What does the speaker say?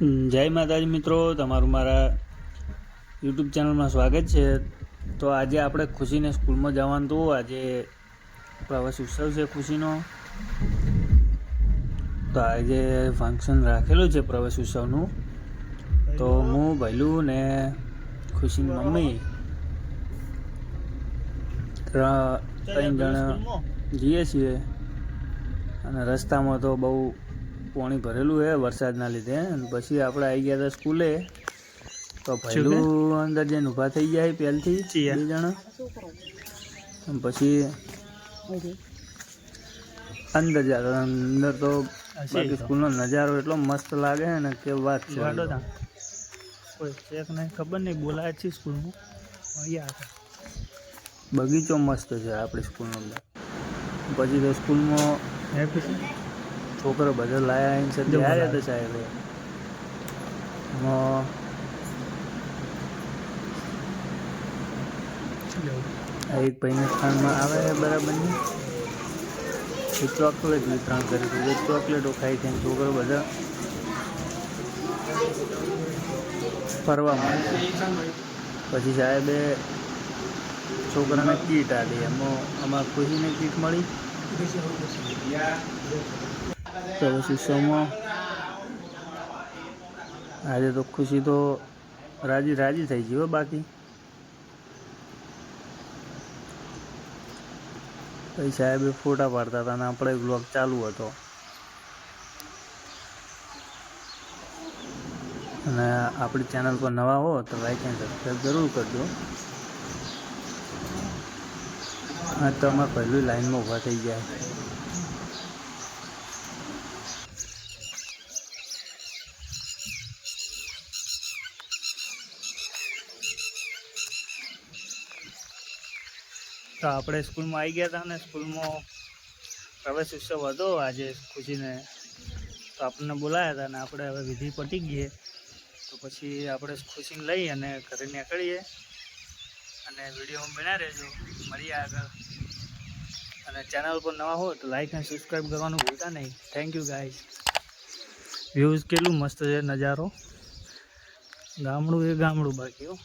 જય માતાજી મિત્રો, તમારું મારા યુટ્યુબ ચેનલમાં સ્વાગત છે। તો આજે આપણે ખુશીને સ્કૂલમાં જવાનું હતું। આજે પ્રવાસ ઉત્સવ છે ખુશીનો। તો આજે ફંક્શન રાખેલું છે પ્રવાસ ઉત્સવનું। તો હું ભૈલું ને ખુશીની મમ્મી ત્રણ જણા જઈએ છીએ। અને રસ્તામાં તો બહુ પાણી ભરેલું છે વરસાદના લીધે। અને પછી આપણે આવી ગયા હતા સ્કૂલે। તો ભૈલું અંદર જઈને ઊભા થઈ જાય પહેલથી બે જણા, પછી અંદર જતા। અંદર તો બાકી સ્કૂલનો નજારો એટલો મસ્ત લાગે ને કે વાત છે। કોઈ ચેક નહીં, ખબર નહીં બોલાય છે સ્કૂલમાં। બગીચો મસ્ત છે આપણી સ્કૂલનો। પછી તો સ્કૂલમાં છોકરો બધા લાયા એની સાથે આવ્યા હતા સાહેબ। એક ભાઈને ખાનમાં આવે બરાબરની એક ચોકલેટ વિતરણ કર્યું હતું। એક ચોકલેટો ખાઈ ખાઈને છોકરો બધા ફરવા માંડ્યા। પછી સાહેબે છોકરાને કીટ આપી। એમાં અમારે ખુશીને કીટ મળી। પ્રવેશ ઉત્સવમાં આજે તો ખુશી તો રાજી થઈ ગઈ હો। બાકી પછી સાહેબે ફોટા પાડતા હતા અને આપણે બ્લોગ ચાલુ હતો। અને આપણી ચેનલ પર નવા હો તો લાઈક એન્ડ સબસ્ક્રાઈબ જરૂર કરજો। હા, તો અમારે પહેલું લાઈનમાં ઊભા થઈ ગયા। તો આપણે સ્કૂલમાં આવી ગયા હતા ને સ્કૂલમાં પ્રવેશ ઉત્સવ હતો આજે ખુશીને। તો આપણને બોલાયા હતા ને આપણે હવે વિધિ પતી ગઈ। તો પછી આપણે ખુશીને લઈ અને ઘરે નીકળીએ। અને વિડીયોમાં બન્યા રહેજો, મળીએ આગળ। અને ચેનલ પર નવા હોય તો લાઈક અને સબસ્ક્રાઈબ કરવાનું ભૂલતા નહીં। Thank you guys. વ્યૂઝ કેટલું મસ્ત છે નજારો। ગામડું એ ગામડું બાકી હો।